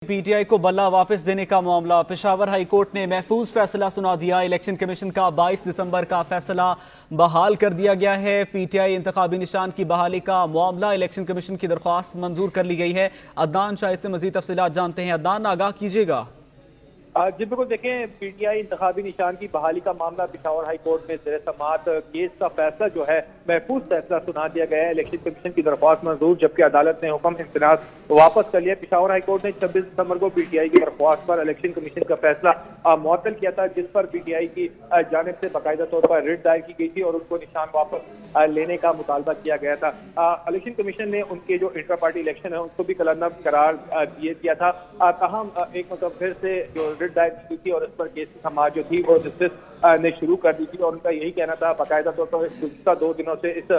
P T I को बल्ला वापस देने का मामला। पेशावर हाई कोर्ट ने महफूज फैसला सुना दिया। इलेक्शन कमीशन का 22 दिसंबर का फैसला बहाल कर दिया गया है। पी टी आई इंतखाबी निशान की बहाली का मामला, इलेक्शन कमीशन की दरख्वास्त मंजूर कर ली गई है। अदनान शाहिद से मजीद तफसीलात जानते हैं। अदनान, आगाह कीजिएगा। जी बिल्कुल, देखें, पीटीआई इंतखाबी निशान की बहाली का मामला पेशावर हाई कोर्ट में ज़ेर समाअत केस का फैसला जो है महफूज फैसला सुना दिया गया है। इलेक्शन कमीशन की दरख्वास्त मंजूर, जबकि अदालत ने हुक्म इम्तनाज वापस कर लिया। पेशावर हाई कोर्ट ने 26 दिसंबर को पीटीआई की दरख्वास्त पर इलेक्शन कमीशन का फैसला मुअत्तल किया था, जिस पर पीटीआई की जानिब से बाकायदा तौर पर रिट दायर की गई थी और उनको निशान वापस लेने का मुतालबा किया गया था। इलेक्शन कमीशन ने उनके जो इंटर पार्टी इलेक्शन है उसको भी कलअदब करार दिया था। ताहम एक मतलब फिर से जो रिट दायर की थी और इस पर केस की समाअत जो थी वो जस्टिस ने शुरू कर दी थी और उनका यही कहना था, बाकायदा तौर पर गुज़िश्ता 2 दिनों से इस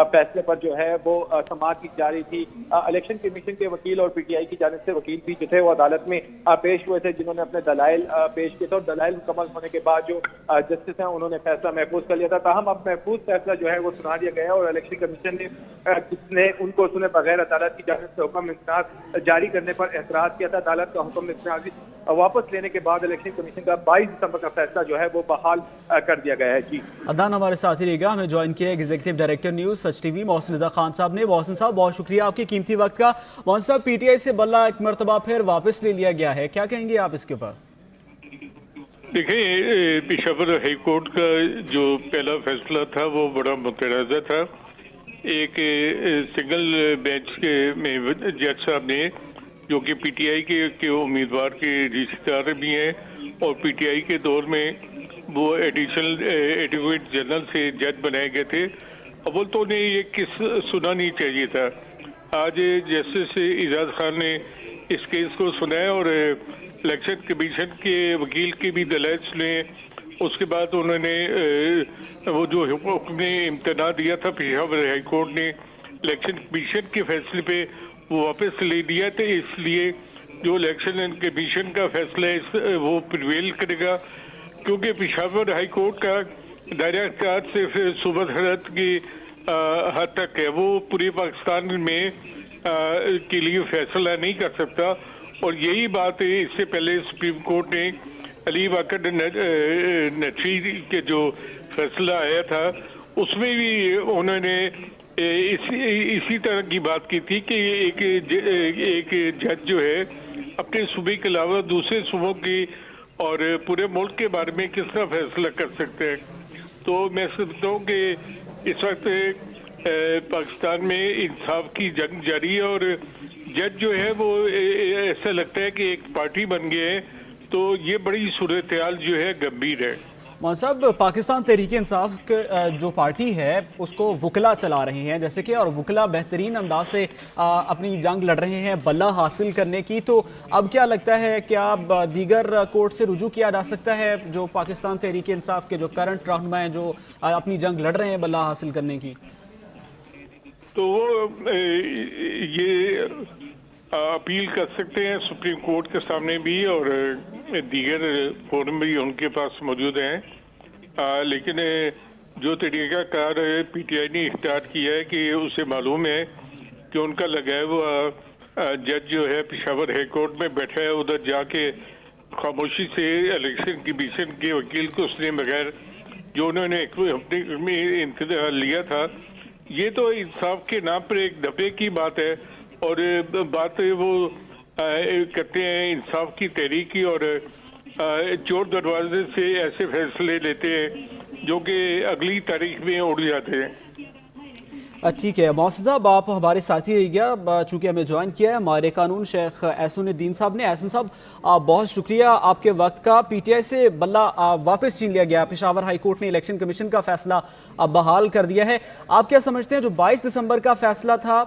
फैसले पर जो है वो समाअत की जा रही थी। इलेक्शन कमीशन के वकील और पीटीआई की जानिब से वकील भी जो थे वो अदालत में पेश हुए थे, जिन्होंने अपने दलाइल पेश किए थे और दलाइल मुकम्मल होने के बाद जो जस्टिस हैं उन्होंने फैसला महफूज कर लिया था। ताहम अब महफूज फैसला जो है वो सुना दिया गया है और इलेक्शन कमीशन ने उनको सुने बगैर अदालत की जानिब से हुक्म इम्तनाज जारी करने पर एतराज किया था। अदालत का हुक्म इम्तनाज वापस लेने के बाद इलेक्शन कमीशन का 22 दिसंबर का फैसला जो है वो बहाल कर दिया गया है। जी अदनान हमारे साथ ही रहेगा। हमें ज्वाइन किया एग्जीक्यूटिव डायरेक्टर न्यूज़ सच टीवी मोहसिन रजा खान साहब ने। मोहसिन साहब, बहुत शुक्रिया आपके कीमती वक्त का। मोहसिन साहब, पीटीआई से बल्ला एक मरतबा फिर वापस ले लिया गया है, क्या कहेंगे आप इसके ऊपर? देखिए, पेशावर हाई कोर्ट का जो पहला फैसला था वो बड़ा मुतनाज़ा था। एक सिंगल बेंच के में जज साहब ने, जो कि पीटीआई के उम्मीदवार के रिश्तेदार भी हैं और पीटीआई के दौर में वो एडिशनल एडवोकेट जनरल से जज बनाए गए थे, अव्वल तो उन्हें ये किस सुना नहीं चाहिए था। आज जस्टिस इजाज खान ने इस केस को सुनाया और इलेक्शन कमीशन के वकील के भी दलाइल सुने। उसके बाद उन्होंने वो जो हुक्म इम्तना दिया था पेशावर हाई कोर्ट ने इलेक्शन कमीशन के फैसले पे वो वापस ले दिया। तो इसलिए जो इलेक्शन कमीशन का फैसला है वो प्रिवेल करेगा, क्योंकि पेशावर हाई कोर्ट का दायरा इख्तियार सिर्फ सूबा सरहद की हद तक है। वो पूरे पाकिस्तान में के लिए फैसला नहीं कर सकता। और यही बात है, इससे पहले सुप्रीम कोर्ट ने अली वाकड नटवी के जो फैसला आया था उसमें भी उन्होंने इसी तरह की बात की थी कि एक जज जो है अपने सूबे के अलावा दूसरे सूबों की और पूरे मुल्क के बारे में किस तरह फैसला कर सकते हैं। तो मैं समझता हूँ कि इस वक्त पाकिस्तान में इंसाफ की जंग जारी है और जज जो है वो ऐसा लगता है कि एक पार्टी बन गए हैं। तो ये बड़ी सूरत हाल जो है गंभीर है। मोहन साहब, पाकिस्तान तहरीक इंसाफ जो पार्टी है उसको वकला चला रहे हैं जैसे कि, और वकला बेहतरीन अंदाज से अपनी जंग लड़ रहे हैं बल्ला हासिल करने की। तो अब क्या लगता है, क्या दीगर कोर्ट से रुजू किया जा सकता है जो पाकिस्तान तहरीक इंसाफ के जो करंट रहनुमा हैं जो अपनी जंग लड़ रहे हैं बल्ला हासिल करने की? तो ये अपील कर सकते हैं सुप्रीम कोर्ट के सामने भी और दीगर फोरम भी उनके पास मौजूद हैं। लेकिन जो तरीका कार पीटीआई ने इख्तियार किया है कि उसे मालूम है कि उनका लगाया हुआ जज जो है पेशावर हाई कोर्ट में बैठा है, उधर जाके खामोशी से इलेक्शन कमीशन के वकील को सुने बगैर जो उन्होंने एक हफ्ते में इंतजार लिया था, ये तो इंसाफ के नाम पर एक दफे की बात है। और बात वो करते हैं इंसाफ की तहरीक की और चोर दरवाजे से ऐसे फैसले लेते हैं जो कि अगली तारीख में उड़ जाते हैं। ठीक है मोहसिन साहब, आप हमारे साथी रहिएगा। चूँकि हमें ज्वाइन किया है हमारे कानून शेख एहसानुद्दीन साहब ने। एहसन साहब, बहुत शुक्रिया आपके वक्त का। पीटीआई से बल्ला वापस छीन लिया गया। पेशावर हाई कोर्ट ने इलेक्शन कमीशन का फैसला बहाल कर दिया है। आप क्या समझते हैं जो 22 दिसंबर का फैसला था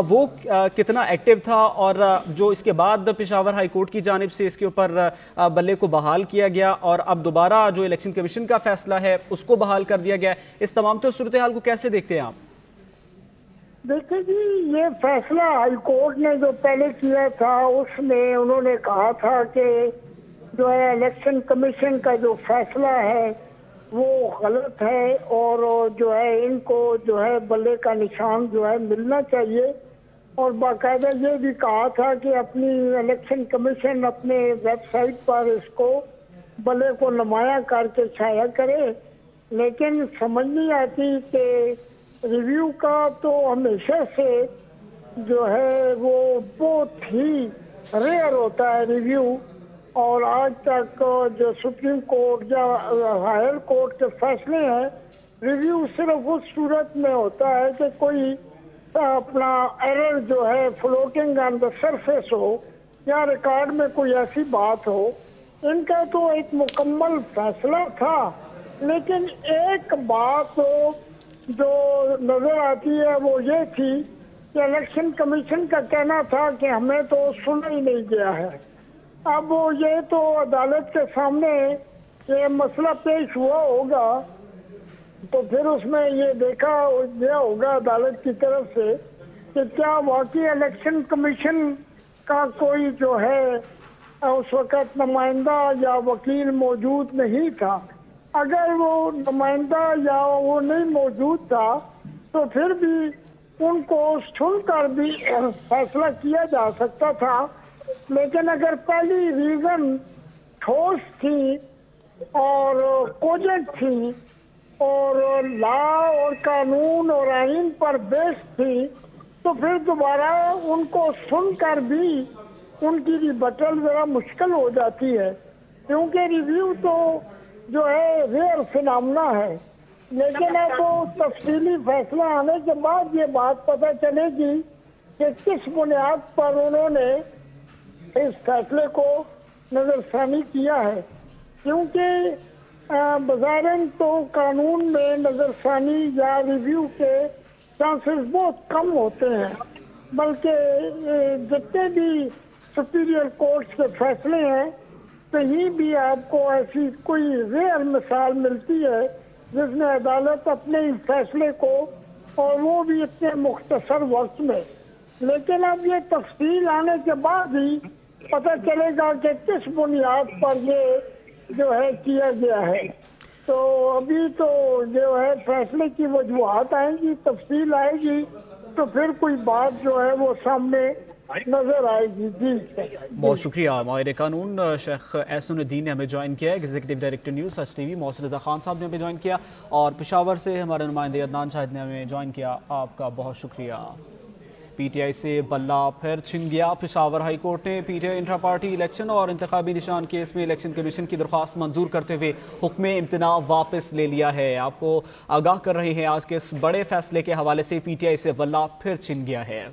वो कितना एक्टिव था, और जो इसके बाद पेशावर हाई कोर्ट की जानिब से इसके ऊपर बल्ले को बहाल किया गया और अब दोबारा जो इलेक्शन कमीशन का फैसला है उसको बहाल कर दिया गया, इस तमाम तो सूरत हाल को कैसे देखते हैं आप? देखिए जी, ये फैसला हाई कोर्ट ने जो पहले किया था उसमें उन्होंने कहा था कि जो है इलेक्शन कमीशन का जो फैसला है वो गलत है और जो है इनको जो है बल्ले का निशान जो है मिलना चाहिए। اور باقاعدہ یہ بھی کہا تھا کہ اپنی الیکشن کمیشن اپنے ویب سائٹ پر اس کو بلے کو نمایاں کر کے چھایا کرے، لیکن سمجھ نہیں آتی کہ ریویو کا تو ہمیشہ سے جو ہے وہ بہت ہی ریئر ہوتا ہے ریویو، اور آج تک جو سپریم کورٹ یا ہائر کورٹ کے فیصلے ہیں، ریویو صرف اس صورت میں ہوتا ہے کہ کوئی اپنا ایرر جو ہے فلوٹنگ آن دا سرفیس ہو یا ریکارڈ میں کوئی ایسی بات ہو۔ ان کا تو ایک مکمل فیصلہ تھا، لیکن ایک بات جو نظر آتی ہے وہ یہ تھی کہ الیکشن کمیشن کا کہنا تھا کہ ہمیں تو سنا ہی نہیں گیا ہے۔ اب وہ یہ تو عدالت کے سامنے یہ مسئلہ پیش ہوا ہوگا تو پھر اس میں یہ دیکھا گیا ہوگا عدالت کی طرف سے کہ کیا واقعی الیکشن کمیشن کا کوئی جو ہے اس وقت نمائندہ یا وکیل موجود نہیں تھا۔ اگر وہ نمائندہ یا وہ نہیں موجود تھا تو پھر بھی ان کو سن کر بھی فیصلہ کیا جا سکتا تھا، لیکن اگر پہلی ریزن ٹھوس تھی اور کوجنٹ تھی اور لا اور قانون اور آئین پر بیس تھی تو پھر دوبارہ ان کو سن کر بھی ان کی ریبٹل ذرا مشکل ہو جاتی ہے، کیونکہ ریویو تو جو ہے ریئر فنامنا ہے۔ لیکن اب وہ تفصیلی فیصلہ آنے کے بعد یہ بات پتہ چلے گی کہ کس بنیاد پر انہوں نے اس فیصلے کو نظر ثانی کیا ہے، کیونکہ بظاہراً تو قانون میں نظر ثانی یا ریویو کے چانسز بہت کم ہوتے ہیں، بلکہ جتنے بھی سپیریئر کورٹس کے فیصلے ہیں کہیں بھی آپ کو ایسی کوئی ریئر مثال ملتی ہے جس میں عدالت اپنے فیصلے کو اور وہ بھی اتنے مختصر وقت میں۔ لیکن اب یہ تفصیل آنے کے بعد ہی پتہ چلے گا کہ کس بنیاد پر یہ جو ہے کیا گیا ہے۔ تو ابھی تو جو ہے فیصلے کی وجوہات آئیں گی، تفصیل آئے گی تو پھر کوئی بات جو ہے وہ سامنے نظر آئے گی۔ جی بہت شکریہ ماہر قانون شیخ احسن الدین نے ہمیں جوائن کیا، executive director news S T V. Mohsin Raza Khan Sahab نے ہمیں جوائن کیا، اور پشاور سے ہمارے نمائندے عدنان شاہد نے ہمیں جوائن کیا۔ آپ کا بہت شکریہ۔ پی ٹی آئی سے بلہ پھر چھن گیا۔ پشاور ہائی کورٹ نے P T I intra party election اور انتخابی نشان کیس میں الیکشن کمیشن کی درخواست منظور کرتے ہوئے حکم امتناع واپس لے لیا ہے۔ آپ کو آگاہ کر رہے ہیں آج کے اس بڑے فیصلے کے حوالے سے، پی ٹی آئی سے بلہ پھر چھن گیا ہے۔